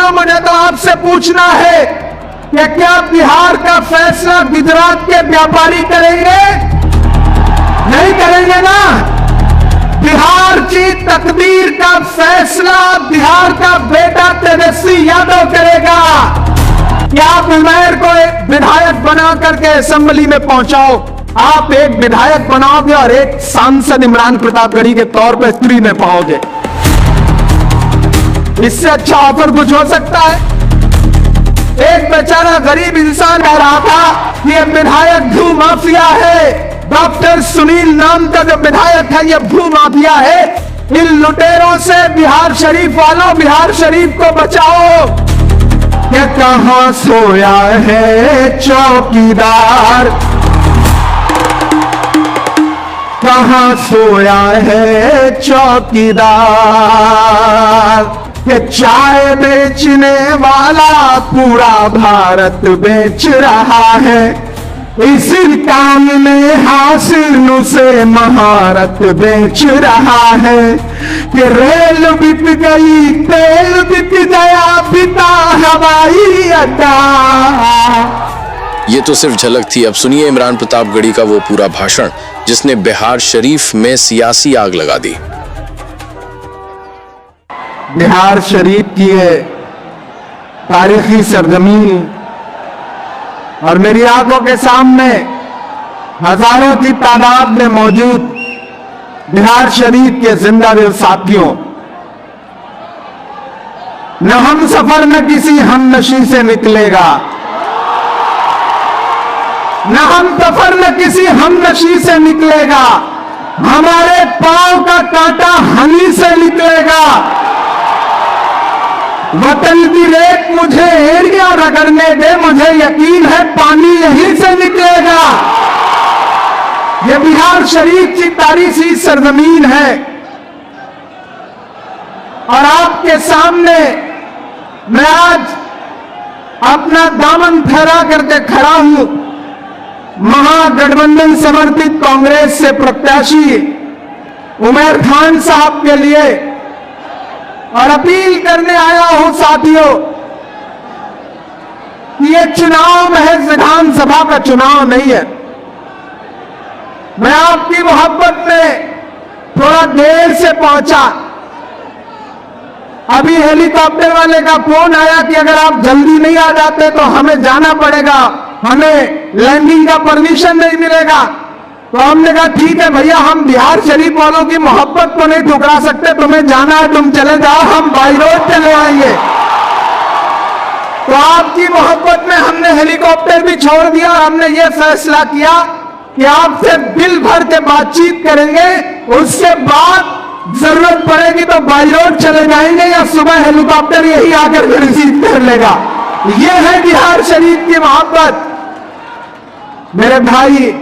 वालों, मुझे तो आपसे पूछना है कि क्या बिहार का फैसला गुजरात के व्यापारी करेंगे? नहीं करेंगे ना। बिहार की तकदीर का फैसला बिहार का बेटा तेजस्वी यादव करेगा। क्या आप उमैर को एक विधायक बना करके असेंबली में पहुंचाओ, आप एक विधायक बनाओगे और एक सांसद इमरान प्रतापगढ़ी के तौर पर फ्री में पाओगे। इससे अच्छा ऑफर कुछ हो सकता है? एक बेचारा गरीब इंसान कह रहा था कि ये विधायक भू माफिया है, डॉक्टर सुनील नाम का जो विधायक है ये भू माफिया है। इन लुटेरों से बिहार शरीफ वालों, बिहार शरीफ को बचाओ। ये कहां सोया है चौकीदार, कहां सोया है चौकीदार? ये चाय बेचने वाला पूरा भारत बेच रहा है। इसी काम में हासिल से महारत बेच रहा है कि रेल बिक गई, तेल बिक गया, बिका हवाई अड्डा। ये तो सिर्फ झलक थी। अब सुनिए इमरान प्रतापगढ़ी का वो पूरा भाषण जिसने बिहार शरीफ में सियासी आग लगा दी। बिहार शरीफ की है तारीखी सरजमीन और मेरी आंखों के सामने हजारों की तादाद में मौजूद बिहार शरीफ के जिंदा दिल साथियों, न हम सफर न किसी हमनशी से निकलेगा, न हम सफर न किसी हमनशी से निकलेगा, हमारे पांव का कांटा हनी से निकलेगा। वतन की रेत मुझे एरिया रगड़ने दे, मुझे यकीन है पानी यहीं से निकलेगा। ये बिहार शरीफ की तारीखी सरजमीन है और आपके सामने मैं आज अपना दामन फहरा करके खड़ा हूं। महागठबंधन समर्थित कांग्रेस से प्रत्याशी उमैर खान साहब के लिए और अपील करने आया हूं साथियों कि ये चुनाव महज विधानसभा का चुनाव नहीं है। मैं आपकी मोहब्बत में थोड़ा देर से पहुंचा। अभी हेलीकॉप्टर वाले का फोन आया कि अगर आप जल्दी नहीं आ जाते तो हमें जाना पड़ेगा, हमें लैंडिंग का परमिशन नहीं मिलेगा। तो हमने कहा ठीक है भैया, हम बिहार शरीफ वालों की मोहब्बत को नहीं ठुकरा सकते, तुम्हें जाना है तुम चले जाओ, हम बाई रोड चले आएंगे। तो आपकी मोहब्बत में हमने हेलीकॉप्टर भी छोड़ दिया और हमने ये फैसला किया कि आपसे दिल भर के बातचीत करेंगे, उसके बाद जरूरत पड़ेगी तो बाई रोड चले जाएंगे या सुबह हेलीकॉप्टर यही आकर रिसीव कर लेगा। ये है बिहार शरीफ की मोहब्बत। मेरे भाई,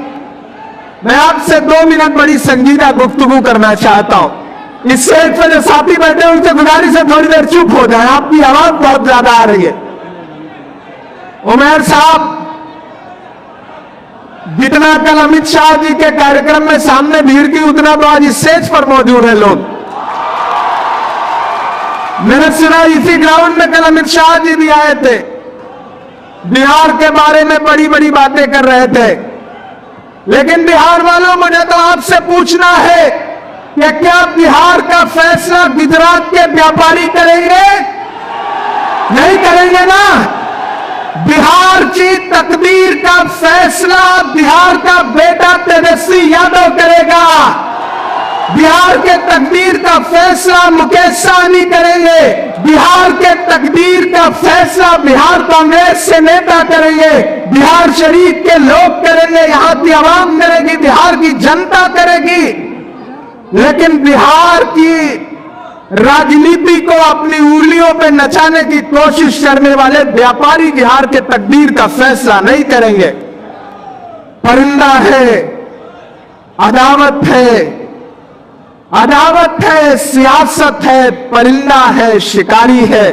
मैं आपसे 2 मिनट बड़ी संजीदा गुफ्तगू करना चाहता हूं। इस स्टेज पर जो साथी बैठे उनसे गुजारिश है थोड़ी देर चुप हो जाए, आपकी आवाज बहुत ज्यादा आ रही है। उमैर साहब, जितना कल अमित शाह जी के कार्यक्रम में सामने भीड़ की उतना तो आज स्टेज पर मौजूद है लोग। मैंने सुना इसी ग्राउंड में कल अमित शाह जी भी आए थे, बिहार के बारे में बड़ी बड़ी बातें कर रहे थे। लेकिन बिहार वालों, मुझे तो आपसे पूछना है कि क्या बिहार का फैसला गुजरात के व्यापारी करेंगे? नहीं करेंगे ना। बिहार की तकदीर का फैसला बिहार का बेटा तेजस्वी यादव करेगा। बिहार के तकदीर का फैसला मुकेश सहनी करेंगे। बिहार के तकदीर का फैसला बिहार कांग्रेस से नेता करेंगे, बिहार शरीफ के लोग करेंगे, यहां की आवाम करेगी, बिहार की जनता करेगी। लेकिन बिहार की राजनीति को अपनी उंगलियों पे नचाने की कोशिश करने वाले व्यापारी बिहार के तकदीर का फैसला नहीं करेंगे। परिंदा है, अदावत है, अदावत है, सियासत है, परिंदा है, शिकारी है।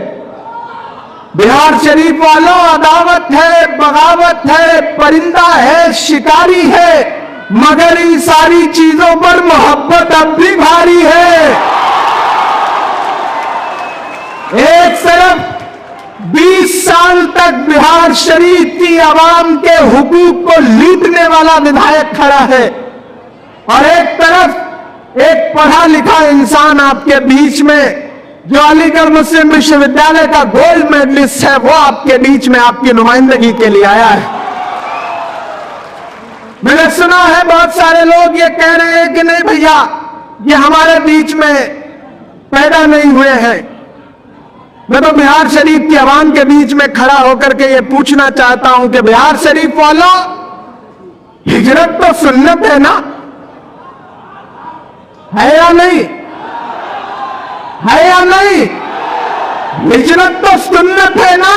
बिहार शरीफ वालों, अदावत है, बगावत है, परिंदा है, शिकारी है, मगर इन सारी चीजों पर मोहब्बत अब भी भारी है। एक तरफ 20 साल तक बिहार शरीफ की आवाम के हुकूक को लूटने वाला विधायक खड़ा है, और एक तरफ एक पढ़ा लिखा इंसान आपके बीच में जो अलीगढ़ मुस्लिम विश्वविद्यालय का गोल्ड मेडलिस्ट है, वो आपके बीच में आपकी नुमाइंदगी के लिए आया है। मैंने सुना है बहुत सारे लोग ये कह रहे हैं कि नहीं भैया, ये हमारे बीच में पैदा नहीं हुए हैं। मैं तो बिहार शरीफ की आवाम के बीच में खड़ा होकर के ये पूछना चाहता हूं कि बिहार शरीफ वालों, हिजरत तो सुन्नत है ना, है या नहीं? है या नहीं? हिजरत तो सुन्नत है ना।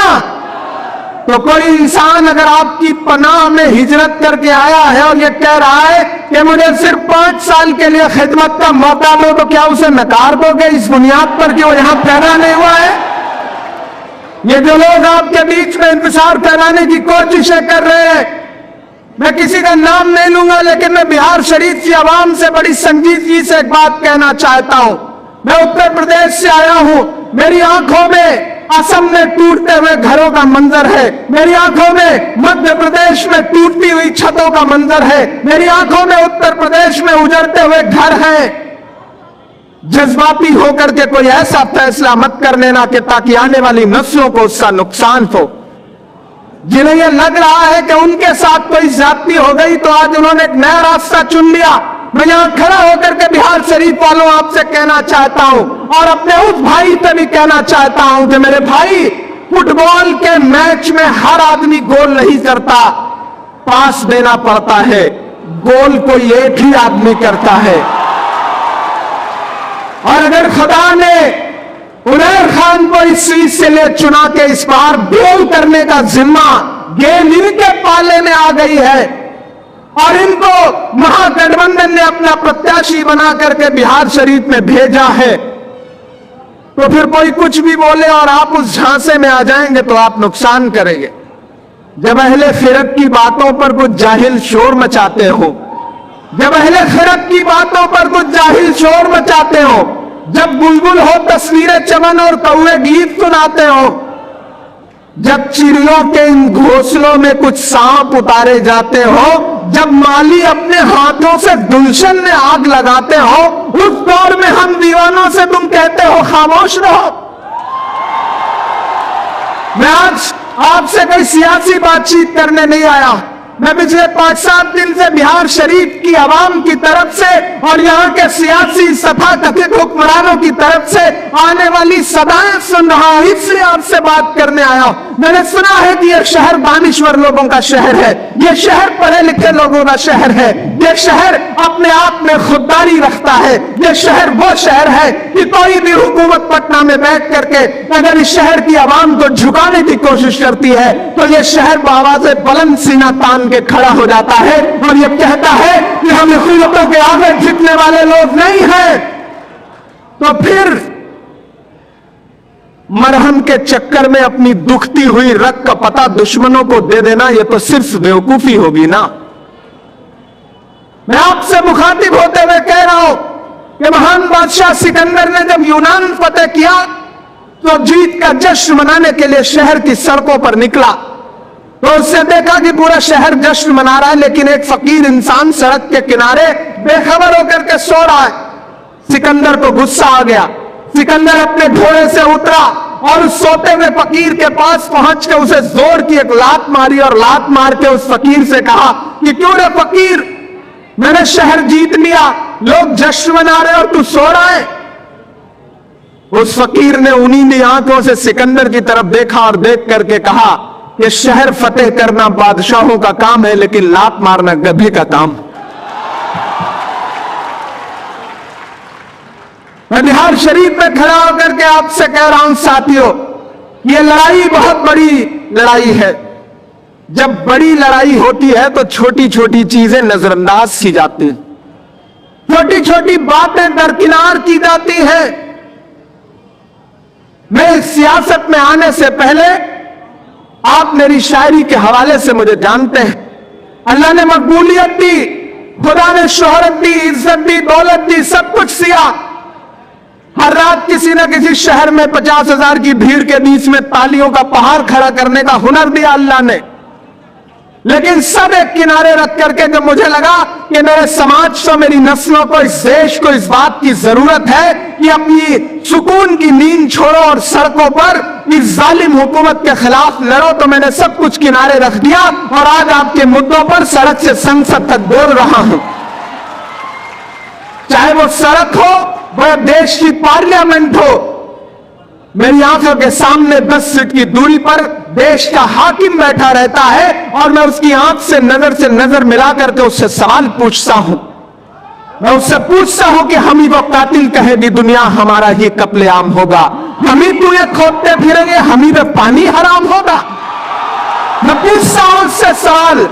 तो कोई इंसान अगर आपकी पनाह में हिजरत करके आया है और ये कह रहा है कि मुझे सिर्फ 5 साल के लिए खिदमत का मौका दो, तो क्या उसे नकार दोगे इस बुनियाद पर कि वो यहां पैदा नहीं हुआ है? ये जो लोग आपके बीच में इंतजार कराने की कोशिशें कर रहे हैं, मैं किसी का नाम नहीं लूंगा, लेकिन मैं बिहार शरीफ की आवाम से बड़ी संजीदगी से एक बात कहना चाहता हूं। मैं उत्तर प्रदेश से आया हूं, मेरी आंखों में असम में टूटते हुए घरों का मंजर है, मेरी आंखों में मध्य प्रदेश में टूटती हुई छतों का मंजर है, मेरी आंखों में उत्तर प्रदेश में उजड़ते हुए घर हैं। जज्बाती होकर के कोई ऐसा फैसला मत कर लेना कि ताकि आने वाली नस्लों को उसका नुकसान हो। जिन्हें यह लग रहा है कि उनके साथ कोई ज्यादती हो गई, तो आज उन्होंने एक नया रास्ता चुन लिया। मैं यहां खड़ा होकर के बिहार शरीफ वालों आपसे कहना चाहता हूं, और अपने उस भाई से भी कहना चाहता हूं कि मेरे भाई, फुटबॉल के मैच में हर आदमी गोल नहीं करता, पास देना पड़ता है। गोल कोई एक ही आदमी करता है। और अगर खुदा ने उमर खान को इस सीट से ले चुना के इस बार गोल करने का जिम्मा गेंद इनके पाले में आ गई है, और इनको महागठबंधन ने अपना प्रत्याशी बना करके बिहार शरीफ में भेजा है, तो फिर कोई कुछ भी बोले और आप उस झांसे में आ जाएंगे तो आप नुकसान करेंगे। जब अहले फिरक की बातों पर कुछ जाहिल शोर मचाते हो, जब अहले फिरक की बातों पर कुछ जाहिल शोर मचाते हो, जब बुलबुल हो तस्वीरें चमन और कौवे गीत सुनाते हो, जब चिड़ियों के इन घोंसलों में कुछ सांप उतारे जाते हो, जब माली अपने हाथों से गुलशन में आग लगाते हो, उस दौर में हम दीवानों से तुम कहते हो खामोश रहो। मैं आज आपसे कोई सियासी बातचीत करने नहीं आया। मैं पिछले 5-7 दिन से बिहार शरीफ की आवाम की तरफ से और यहाँ के सियासी सफा कथित हुक्मरानों की तरफ से आने वाली सदाएं सुन रहा हूं, इसलिए आपसे बात करने आया। मैंने सुना है कि यह शहर दानिश्वर लोगों का शहर है, यह शहर पढ़े लिखे लोगों का शहर है, यह शहर अपने आप में खुददारी रखता है, यह शहर वो शहर है कि कोई भी हुकूमत पटना में बैठ करके अगर इस शहर की आवाम को झुकाने की कोशिश करती है, तो यह शहर बावाज़े बुलंद सीना तान के खड़ा हो जाता है और यह कहता है कि हम हुकूमतों के आगे झुकने वाले लोग नहीं हैं। तो फिर मरहम के चक्कर में अपनी दुखती हुई रग का पता दुश्मनों को दे देना, यह तो सिर्फ बेवकूफी होगी ना। मैं आपसे मुखातिब होते हुए कह रहा हूं कि महान बादशाह सिकंदर ने जब यूनान फतेह किया तो जीत का जश्न मनाने के लिए शहर की सड़कों पर निकला, तो उससे देखा कि पूरा शहर जश्न मना रहा है, लेकिन एक फकीर इंसान सड़क के किनारे बेखबर होकर के सो रहा है। सिकंदर को गुस्सा आ गया। सिकंदर अपने घोड़े से उतरा और उस सोते हुए फकीर के पास पहुंच के उसे जोर की एक लात मारी और लात मार के उस फकीर से कहा कि क्यों रे फकीर, मैंने शहर जीत लिया, लोग जश्न मना रहे और तू सो रहा है। उस फकीर ने उन्हीं आंखों से सिकंदर की तरफ देखा और देख करके कहा कि शहर फतेह करना बादशाहों का काम है, लेकिन लात मारना गधे का काम। मैं बिहार शरीफ में खड़ा होकर के आपसे कह रहा हूं साथियों, ये लड़ाई बहुत बड़ी लड़ाई है। जब बड़ी लड़ाई होती है तो छोटी छोटी चीजें नजरअंदाज की जाती हैं, छोटी छोटी बातें दरकिनार की जाती हैं। मैं सियासत में आने से पहले आप मेरी शायरी के हवाले से मुझे जानते हैं। अल्लाह ने मकबूलियत दी, खुदा ने शोहरत दी, इज्जत दी, दौलत दी, सब कुछ दिया, हर रात किसी न किसी शहर में 50,000 की भीड़ के बीच में तालियों का पहाड़ खड़ा करने का हुनर दिया अल्लाह ने। लेकिन सब एक किनारे रख करके जब मुझे लगा कि मेरे समाज को, मेरी नस्लों को, इस देश को इस बात की जरूरत है कि अपनी सुकून की नींद छोड़ो और सड़कों पर इस जालिम हुकूमत के खिलाफ लड़ो, तो मैंने सब कुछ किनारे रख दिया और आज आपके मुद्दों पर सड़क से संसद तक बोल रहा हूं। चाहे वो सड़क हो, वह देश की पार्लियामेंट हो, मेरी आंखों के सामने 10 फीट की दूरी पर देश का हाकिम बैठा रहता है और मैं उसकी आंख से नजर मिला करके उससे सवाल पूछता हूं। मैं उससे पूछता हूं कि हम ही वो कातिल कहेगी दुनिया हमारा ही कत्लेआम होगा, हम ही कुएं खोदते फिरेंगे, हम ही पे पानी हराम होगा। मैं पूछता हूं उससे सवाल।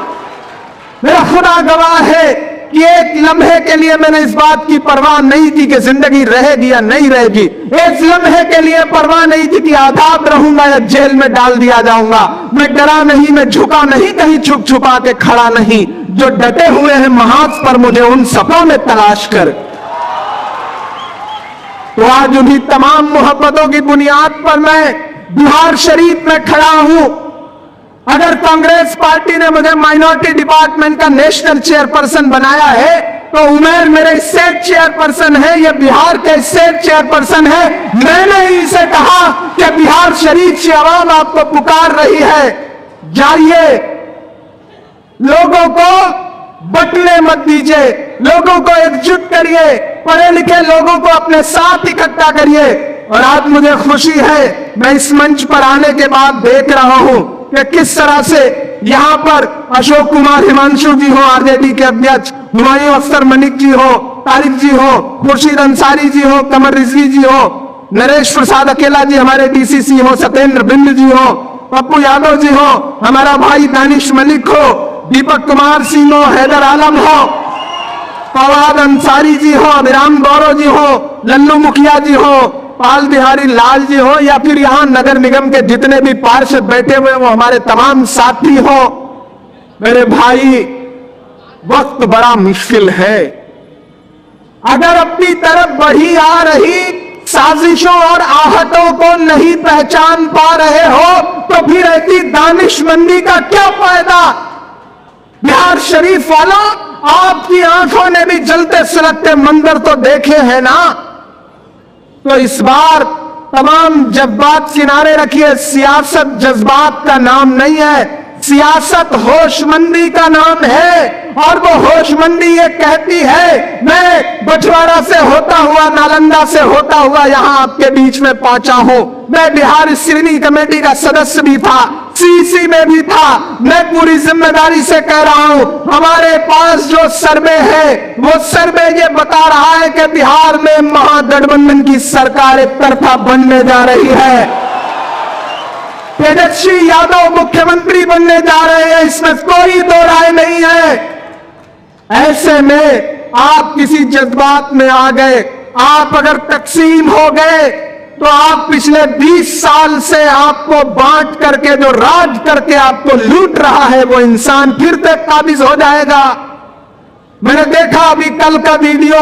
मेरा खुदा गवाह है कि एक लम्हे के लिए मैंने इस बात की परवाह नहीं की कि जिंदगी रहेगी या नहीं रहेगी। एक लम्हे के लिए परवाह नहीं थी कि आजाद रहूंगा या जेल में डाल दिया जाऊंगा। मैं डरा नहीं, मैं झुका नहीं, कहीं छुप छुपा के खड़ा नहीं। जो डटे हुए हैं महाज पर, मुझे उन सपनों में तलाश कर। तो आज उन्हीं तमाम मोहब्बतों की बुनियाद पर मैं बिहार शरीफ में खड़ा हूं। अगर कांग्रेस पार्टी ने मुझे माइनॉरिटी डिपार्टमेंट का नेशनल चेयरपर्सन बनाया है, तो उमेर मेरे स्टेट चेयरपर्सन है, ये बिहार के स्टेट चेयरपर्सन है। मैंने ही इसे कहा कि बिहार शरीफ से आवाम आपको पुकार रही है, जाइए, लोगों को बटने मत दीजिए, लोगों को एकजुट करिए, पढ़े लिखे लोगों को अपने साथ इकट्ठा करिए। और आज मुझे खुशी है, मैं इस मंच पर आने के बाद देख रहा हूं कि किस तरह से यहां पर अशोक कुमार हिमांशु जी हो, आरजेडी के अध्यक्ष, हुमायूं अख्तर मलिक जी हो, तारिक जी हो, खुर्शीद अंसारी जी हो, कमर रिजवी जी हो, नरेश प्रसाद अकेला जी हमारे डीसीसी हो, सत्येंद्र बिंद जी हो, पप्पू यादव जी हो, हमारा भाई दानिश मलिक हो, दीपक कुमार सिंह हो, हैदर आलम हो, फवाद अंसारी जी हो, अभिराम गौरव जी हो, लल्लू मुखिया जी हो, पाल बिहारी लाल जी हो, या फिर यहां नगर निगम के जितने भी पार्षद बैठे हुए वो हमारे तमाम साथी हो। मेरे भाई, वक्त बड़ा मुश्किल है। अगर अपनी तरफ बढ़ी आ रही साजिशों और आहतों को नहीं पहचान पा रहे हो, तो फिर ऐसी दानिशमंदी का क्या फायदा। बिहार शरीफ वालों, आपकी आंखों ने भी जलते सुलगते मंदिर तो देखे हैं ना। तो इस बार तमाम जज्बात किनारे रखिए। सियासत जज्बात का नाम नहीं है, सियासत होशमंदी का नाम है। और वो होशमंदी ये कहती है, मैं बछवाड़ा से होता हुआ, नालंदा से होता हुआ यहां आपके बीच में पहुंचा हूं। मैं बिहार स्क्रीनिंग कमेटी का सदस्य भी था, सीसी में भी था। मैं पूरी जिम्मेदारी से कह रहा हूं, हमारे पास जो सर्वे है, वो सर्वे ये बता रहा है कि बिहार में महागठबंधन की सरकार एक तरफा बनने जा रही है। तेजस्वी यादव मुख्यमंत्री बनने जा रहे हैं, इसमें कोई दो राय नहीं है। ऐसे में आप किसी जज्बात में आ गए, आप अगर तकसीम हो गए, तो आप पिछले 20 साल से आपको बांट करके, जो राज करके आपको लूट रहा है, वो इंसान फिर से काबिज हो जाएगा। मैंने देखा अभी कल का वीडियो,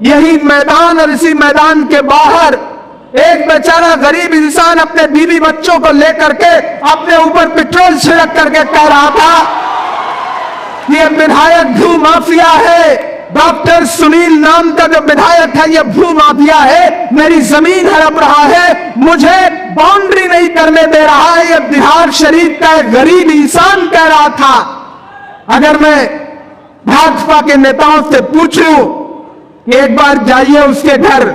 यही मैदान और इसी मैदान के बाहर एक बेचारा गरीब इंसान अपने बीवी बच्चों को लेकर के अपने ऊपर पेट्रोल छिड़क करके कह रहा था, ये विधायक भू माफिया है। डॉक्टर सुनील नाम का जो विधायक है, ये भू माफिया है, मेरी जमीन हड़प रहा है, मुझे बाउंड्री नहीं करने दे रहा है। ये बिहार शरीफ का एक गरीब इंसान कह रहा था। अगर मैं भाजपा के नेताओं से पूछूं कि एक बार जाइए उसके घर,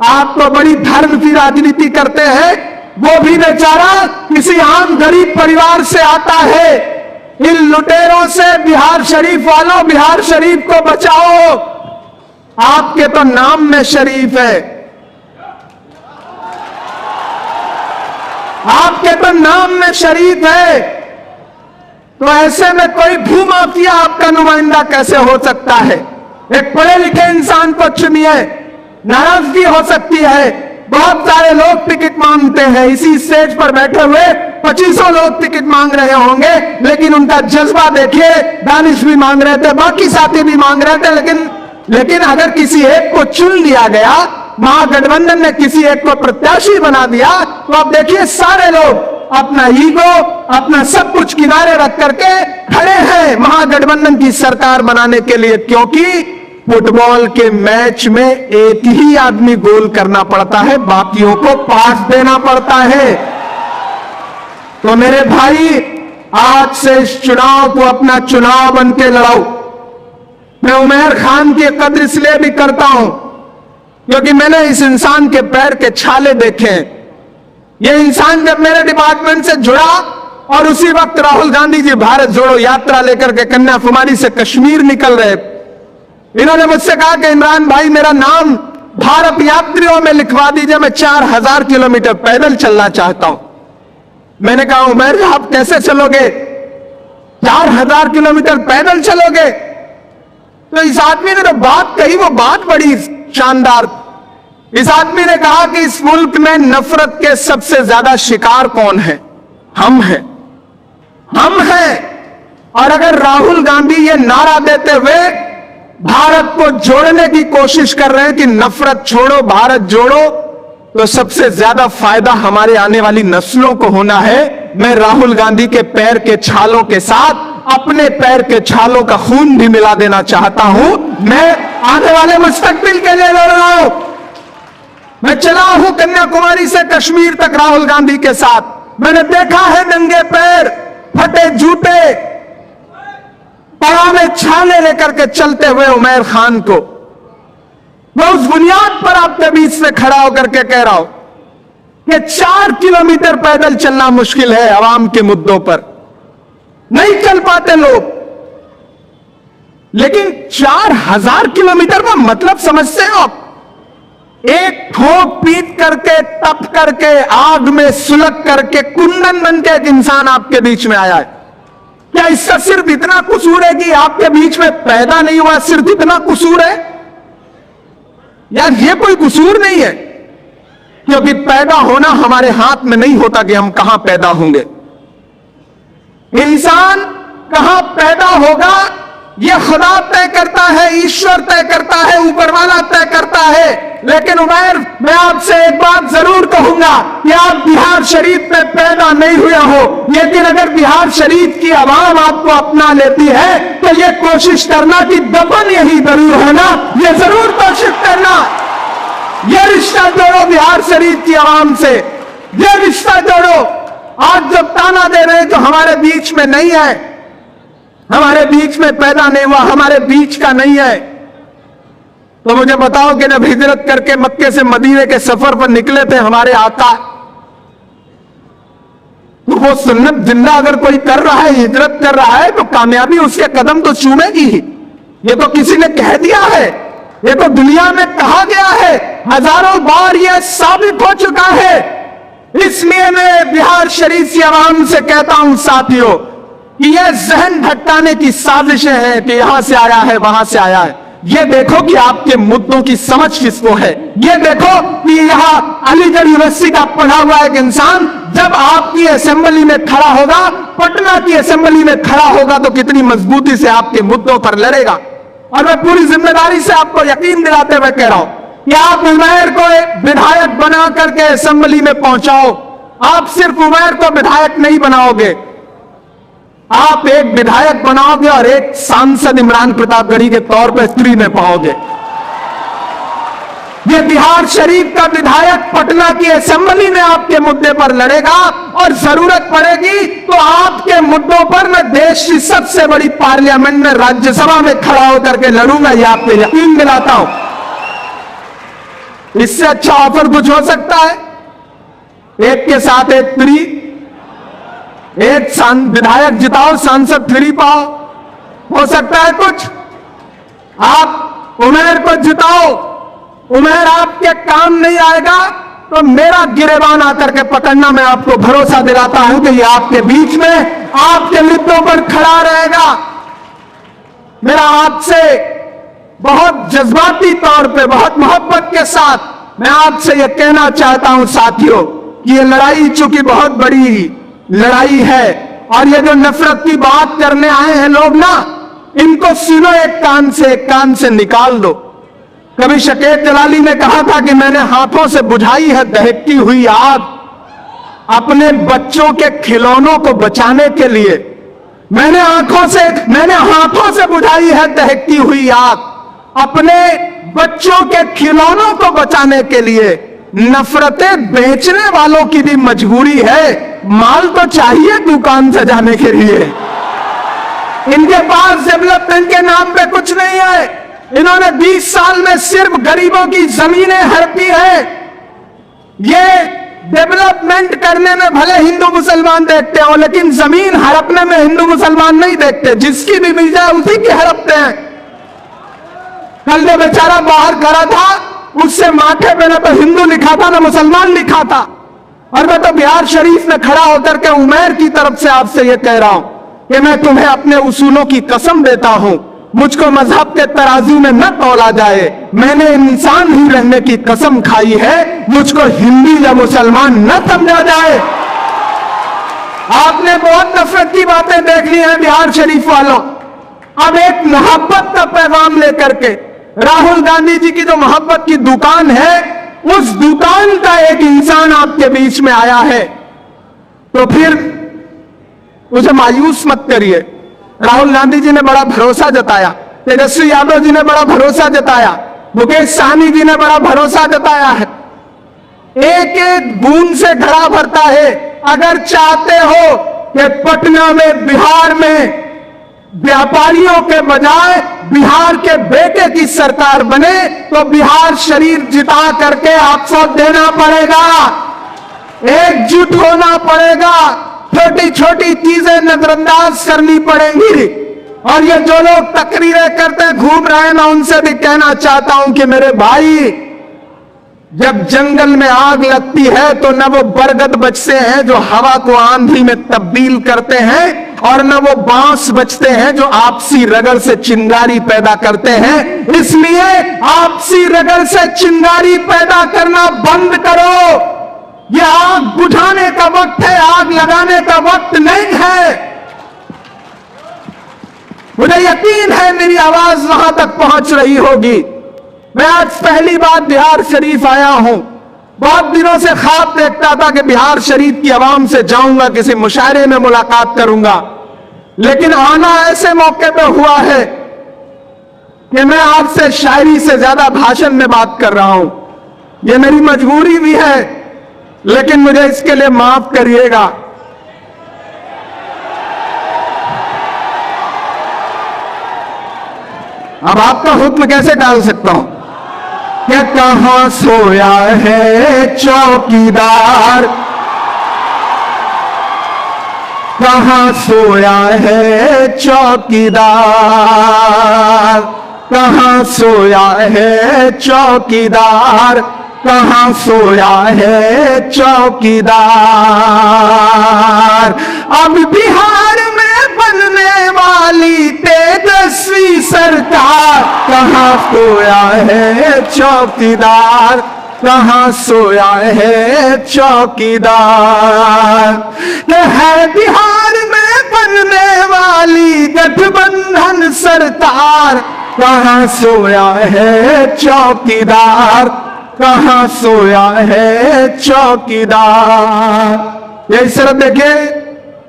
आप तो बड़ी धर्म की राजनीति करते हैं, वो भी बेचारा किसी आम गरीब परिवार से आता है। इन लुटेरों से बिहार शरीफ वालों, बिहार शरीफ को बचाओ। आपके तो नाम में शरीफ है, आपके तो नाम में शरीफ है, तो ऐसे में कोई भूमाफिया आपका नुमाइंदा कैसे हो सकता है। एक पढ़े लिखे इंसान को चुनिए, नाराजगी हो सकती है। बहुत सारे लोग टिकट मांगते हैं, इसी स्टेज पर बैठे हुए 2500 लोग टिकट मांग रहे होंगे, लेकिन उनका जज्बा देखिए। दानिश भी मांग रहे थे, बाकी साथी भी मांग रहे थे, लेकिन अगर किसी एक को चुन लिया गया महागठबंधन ने किसी एक को प्रत्याशी बना दिया, तो अब देखिए सारे लोग अपना ईगो, अपना सब कुछ किनारे रख करके खड़े हैं महागठबंधन की सरकार बनाने के लिए, क्योंकि फुटबॉल के मैच में एक ही आदमी गोल करना पड़ता है, बाकियों को पास देना पड़ता है। तो मेरे भाई, आज से इस चुनाव को अपना चुनाव बन के लड़ाओ। मैं उमैर खान की कद्र इसलिए भी करता हूं क्योंकि मैंने इस इंसान के पैर के छाले देखे हैं। यह इंसान जब मेरे डिपार्टमेंट से जुड़ा और उसी वक्त राहुल गांधी जी भारत जोड़ो यात्रा लेकर के कन्याकुमारी से कश्मीर निकल रहे, इन्होंने मुझसे कहा कि इमरान भाई, मेरा नाम भारत यात्रियों में लिखवा दीजिए, मैं 4000 किलोमीटर पैदल चलना चाहता हूं। मैंने कहा उमैर आप कैसे चलोगे, 4000 किलोमीटर पैदल चलोगे? तो इस आदमी ने तो बात कही, वो बात बड़ी शानदार। इस आदमी ने कहा कि इस मुल्क में नफरत के सबसे ज्यादा शिकार कौन है? हम हैं, हम हैं। और अगर राहुल गांधी ये नारा देते हुए भारत को जोड़ने की कोशिश कर रहे हैं कि नफरत छोड़ो भारत जोड़ो, तो सबसे ज्यादा फायदा हमारे आने वाली नस्लों को होना है। मैं राहुल गांधी के पैर के छालों के साथ अपने पैर के छालों का खून भी मिला देना चाहता हूं। मैं आने वाले मुस्तकबिल के लिए लड़ रहा हूं। मैं चला हूं कन्याकुमारी से कश्मीर तक राहुल गांधी के साथ। मैंने देखा है नंगे पैर, फटे जूते, पांव में छाले लेकर के चलते हुए उमैर खान को। मैं उस बुनियाद पर आपके बीच से खड़ा होकर के कह रहा हूं कि 4 किलोमीटर पैदल चलना मुश्किल है। आवाम के मुद्दों पर नहीं चल पाते लोग, लेकिन 4000 किलोमीटर का मतलब समझते हो? एक ठोक पीट करके, तप करके, आग में सुलग करके, कुंदन बन के एक इंसान आपके बीच में आया है। क्या इसका सिर्फ इतना कसूर है कि आपके बीच में पैदा नहीं हुआ, सिर्फ इतना कसूर है? यार ये कोई कसूर नहीं है, क्योंकि पैदा होना हमारे हाथ में नहीं होता कि हम कहां पैदा होंगे। इंसान कहां पैदा होगा यह खुदा तय करता है, ईश्वर तय करता है, ऊपर वाला तय करता है। लेकिन उमैर, मैं आपसे एक बात जरूर कहूंगा कि आप बिहार शरीफ में पैदा नहीं हुए हो, लेकिन अगर बिहार शरीफ की आवाम आपको अपना लेती है तो यह कोशिश करना कि दफन यही जरूर होना, यह जरूर कोशिश करना। यह रिश्ता जोड़ो बिहार शरीफ की आवाम से, यह रिश्ता जोड़ो। आज जब ताना दे रहे हैं तो हमारे बीच में नहीं है, हमारे बीच में पैदा नहीं हुआ, हमारे बीच का नहीं है, तो मुझे बताओ कि जब हिजरत करके मक्के से मदीने के सफर पर निकले थे हमारे आका, तो वो सुन्नत जिंदा अगर कोई कर रहा है, हिजरत कर रहा है, तो कामयाबी उसके कदम तो चूमेगी ही। ये तो किसी ने कह दिया है, ये तो दुनिया में कहा गया है, हजारों बार यह साबित हो चुका है। इसलिए मैं बिहार शरीफ की आवाम से कहता हूं साथियों कि यह जहन भटकाने की साजिशें हैं कि यहां से आया है, वहां से आया है। ये देखो कि आपके मुद्दों की समझ किसको है। ये देखो कि यहां अलीगढ़ यूनिवर्सिटी का पढ़ा हुआ एक इंसान जब आपकी असेंबली में खड़ा होगा, पटना की असेंबली में खड़ा होगा, तो कितनी मजबूती से आपके मुद्दों पर लड़ेगा। और मैं पूरी जिम्मेदारी से आपको यकीन दिलाते हुए कह रहा हूं कि आप उमैर को एक विधायक बना करके असेंबली में पहुंचाओ। आप सिर्फ उमैर को विधायक नहीं बनाओगे, आप एक विधायक बनाओगे और एक सांसद इमरान प्रतापगढ़ी के तौर पर स्त्री में पाओगे। ये बिहार शरीफ का विधायक पटना की असेंबली में आपके मुद्दे पर लड़ेगा और जरूरत पड़ेगी तो आपके मुद्दों पर मैं देश की सबसे बड़ी पार्लियामेंट में, राज्यसभा में खड़ा होकर के लड़ूंगा। ये आपको यकीन दिलाता हूं। इससे अच्छा ऑफर कुछ हो सकता है? एक के साथ एक फ्री, एक विधायक जिताओ, सांसद फ्री पाओ। हो सकता है कुछ? आप उमैर को जिताओ, उमैर आपके काम नहीं आएगा तो मेरा गिरेबान आकर के पकड़ना। मैं आपको भरोसा दिलाता हूं कि ये आपके बीच में आपके मुद्दों पर खड़ा रहेगा। मेरा आपसे बहुत जज्बाती तौर पे, बहुत मोहब्बत के साथ मैं आपसे यह कहना चाहता हूं साथियों कि ये लड़ाई चूंकि बहुत बड़ी लड़ाई है और ये जो नफरत की बात करने आए हैं लोग ना, इनको सुनो, एक कान से निकाल दो। कभी शकीब जलाली ने कहा था कि मैंने हाथों से बुझाई है दहकती हुई आग अपने बच्चों के खिलौनों को बचाने के लिए। मैंने हाथों से बुझाई है दहकती हुई आग अपने बच्चों के खिलौनों को बचाने के लिए। नफरतें बेचने वालों की भी मजबूरी है, माल तो चाहिए दुकान सजाने के लिए। इनके पास डेवलपमेंट के नाम पे कुछ नहीं है। इन्होंने 20 साल में सिर्फ गरीबों की जमीनें हड़पी है। ये डेवलपमेंट करने में भले हिंदू मुसलमान देखते हो, लेकिन जमीन हड़पने में हिंदू मुसलमान नहीं देखते। जिसकी भी मिल जाए उसी की हड़पते हैं। कल जो बेचारा बाहर खड़ा था, उससे माथे पे ना तो हिंदू लिखा था ना मुसलमान लिखा था। और मैं तो बिहार शरीफ में खड़ा होकर के उमैर की तरफ से आपसे ये कह रहा हूं कि मैं तुम्हें अपने उसूलों की कसम देता हूं, मुझको मजहब के तराजू में न तौला जाए। मैंने इंसान ही रहने की कसम खाई है, मुझको हिंदू या मुसलमान न समझा जाए। आपने बहुत नफरत की बातें देख ली हैं बिहार शरीफ वालों। अब एक मोहब्बत का पैगाम लेकर के राहुल गांधी जी की जो मोहब्बत की दुकान है, उस दुकान का एक इंसान आपके बीच में आया है, तो फिर उसे मायूस मत करिए। राहुल गांधी जी ने बड़ा भरोसा जताया, तेजस्वी यादव जी ने बड़ा भरोसा जताया, मुकेश सहनी जी ने बड़ा भरोसा जताया है। एक एक बूंद से घड़ा भरता है। अगर चाहते हो कि पटना में, बिहार में व्यापारियों के बजाय बिहार के बेटे की सरकार बने, तो बिहार शरीफ जिता करके आपको देना पड़ेगा। एकजुट होना पड़ेगा। छोटी छोटी चीजें नजरअंदाज करनी पड़ेंगी। और ये जो लोग तकरीरें करते घूम रहे हैं, मैं उनसे भी कहना चाहता हूं कि मेरे भाई, जब जंगल में आग लगती है तो न वो बरगद बचते हैं जो हवा को आंधी में तब्दील करते हैं, और न वो बांस बचते हैं जो आपसी रगड़ से चिंगारी पैदा करते हैं। इसलिए आपसी रगड़ से चिंगारी पैदा करना बंद करो। यह आग बुझाने का वक्त है, आग लगाने का वक्त नहीं है। मुझे यकीन है मेरी आवाज वहां तक पहुंच रही होगी। मैं आज पहली बार बिहार शरीफ आया हूं। बहुत दिनों से ख्वाब देखता था कि बिहार शरीफ की आवाम से जाऊंगा, किसी मुशायरे में मुलाकात करूंगा, लेकिन आना ऐसे मौके पे हुआ है कि मैं आपसे शायरी से ज्यादा भाषण में बात कर रहा हूं। यह मेरी मजबूरी भी है, लेकिन मुझे इसके लिए माफ करिएगा। अब आपका हुक्म कैसे डाल सकता हूं कि कहां सोया है चौकीदार, कहां सोया है चौकीदार, कहां सोया है चौकीदार, कहां सोया है चौकीदार। अब बिहार में बनने वाली तेजस्वी सरकार, कहां सोया है चौकीदार, कहां सोया है चौकीदार। है बिहार में बनने वाली गठबंधन सरकार, कहां सोया है चौकीदार, कहां सोया है चौकीदार। यही शरत देखिए,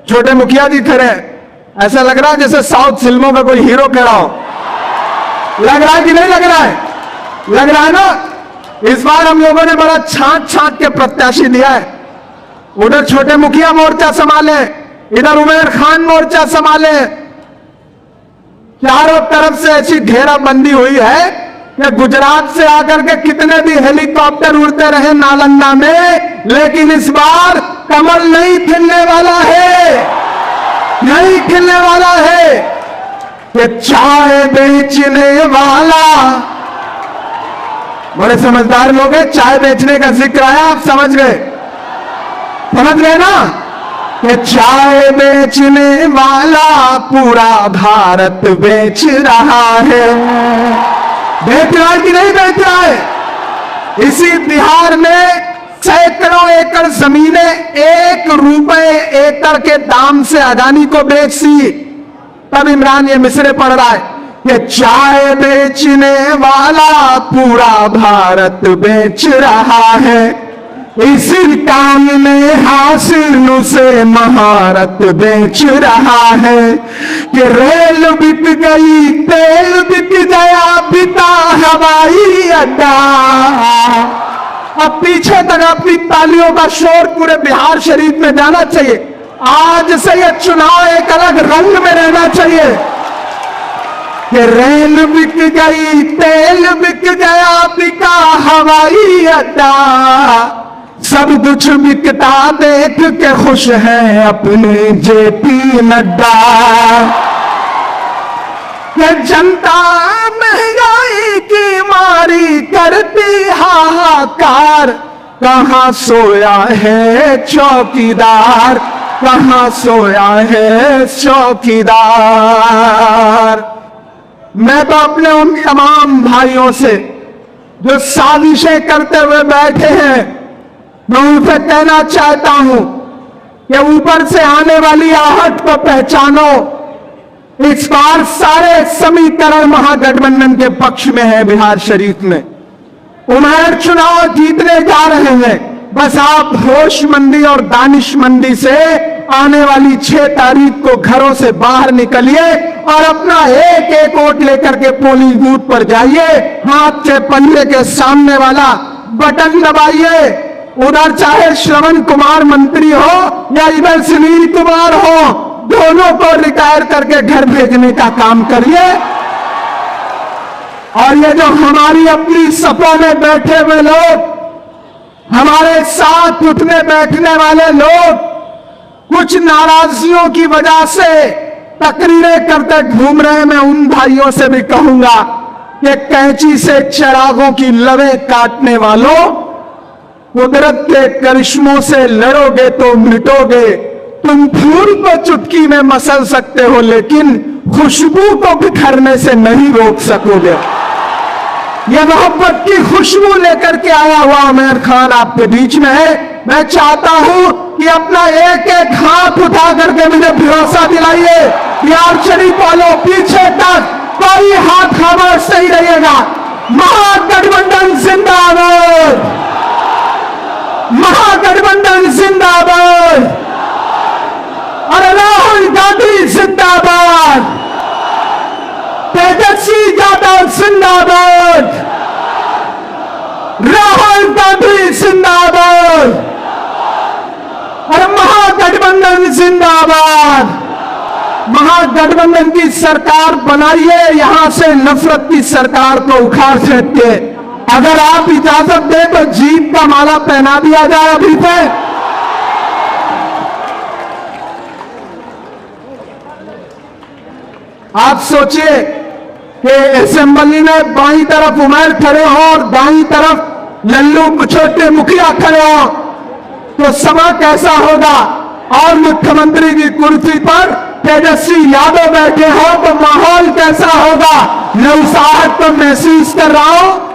छोटे मुखिया जी खड़े, ऐसा लग रहा है जैसे साउथ फिल्मों का कोई हीरो खड़ा हो। लग रहा है कि नहीं लग रहा है? लग रहा है ना। इस बार हम लोगों ने बड़ा छांट छांट के प्रत्याशी दिया है। उधर छोटे मुखिया मोर्चा संभाले, इधर उमैर खान मोर्चा संभाले। चारों तरफ से ऐसी घेराबंदी हुई है कि गुजरात से आकर के कितने भी हेलीकॉप्टर उड़ते रहे नालंदा में, लेकिन इस बार कमल नहीं खिलने वाला है, नहीं खिलने वाला है। कि चाय बेचने वाला, बड़े समझदार लोग हैं, चाय बेचने का जिक्र आया, आप समझ गए ना कि चाय बेचने वाला पूरा भारत बेच रहा है। बेच रहा है कि नहीं बेच रहा है? इसी बिहार में सैकड़ों एकड़ जमीनें 1 रुपए एकड़ के दाम से अदानी को बेच दी। तब इमरान ये मिसरे पढ़ रहा है कि चाय बेचने वाला पूरा भारत बेच रहा है, इसी काम में हासिल से महारत बेच रहा है। कि रेल बिक गई, तेल बिक गया, बिका हवाई अड्डा। अब पीछे तक अपनी तालियों का शोर पूरे बिहार शरीफ में जाना चाहिए। आज से यह चुनाव एक अलग रंग में रहना चाहिए कि रेल बिक गई, तेल बिक गया, बिका हवाई अड्डा। सब कुछ बिकता देख के खुश हैं अपने जेपी नड्डा। ये जनता महंगाई की मारी करती हाहाकार, कहां सोया है चौकीदार, कहां सोया है चौकीदार। मैं तो अपने उन तमाम भाइयों से जो साजिशें करते हुए बैठे हैं, मैं उनसे कहना चाहता हूं कि ऊपर से आने वाली आहट को पहचानो। इस बार सारे समीकरण महागठबंधन के पक्ष में है। बिहार शरीफ में उम्मीदवार चुनाव जीतने जा रहे हैं। बस आप होशमंदी और दानिशमंदी से आने वाली 6 तारीख को घरों से बाहर निकलिए और अपना एक एक वोट लेकर के पोलिंग बूथ पर जाइए। हाथ के पल्ले के सामने वाला बटन दबाइए। उधर चाहे श्रवण कुमार मंत्री हो या इधर सुनील कुमार हो, दोनों को रिटायर करके घर भेजने का काम करिए। और ये जो हमारी अपनी सपा में बैठे हुए लोग, हमारे साथ उठने बैठने वाले लोग, कुछ नाराजगियों की वजह से तकरीरें करते घूम रहे हैं, मैं उन भाइयों से भी कहूंगा कि कैंची से चिरागों की लवें काटने वालों, कुदरत के करिश्मों से लड़ोगे तो मिटोगे। तुम फूल को चुटकी में मसल सकते हो, लेकिन खुशबू को बिखरने से नहीं रोक सकोगे। यह मोहब्बत की खुशबू लेकर के आया हुआ उमर खान आपके बीच में है। मैं चाहता हूं कि अपना एक एक हाथ उठा करके मुझे भरोसा दिलाइए। बिहार शरीफ वालों, पीछे तक कोई हाथ खामोश नहीं रहिएगा। महागठबंधन जिंदाबाद, महागठबंधन जिंदाबाद, और राहुल गांधी जिंदाबाद, तेजस्वी यादव जिंदाबाद, राहुल गांधी जिंदाबाद, और महागठबंधन जिंदाबाद। महागठबंधन की सरकार बनाइए, यहां से नफरत की सरकार को उखाड़ फेंकिए। अगर आप इजाजत दें तो जीत का माला पहना दिया जाए अभी से। आप सोचिए कि असेंबली में बाईं तरफ उमर खड़े हो और दाईं तरफ लल्लू छोटे मुखिया खड़े हो, तो समा कैसा होगा। और मुख्यमंत्री की कुर्सी पर तेजस्वी यादव बैठे हो तो माहौल कैसा होगा। मैं उत्साह को महसूस कर रहा हूं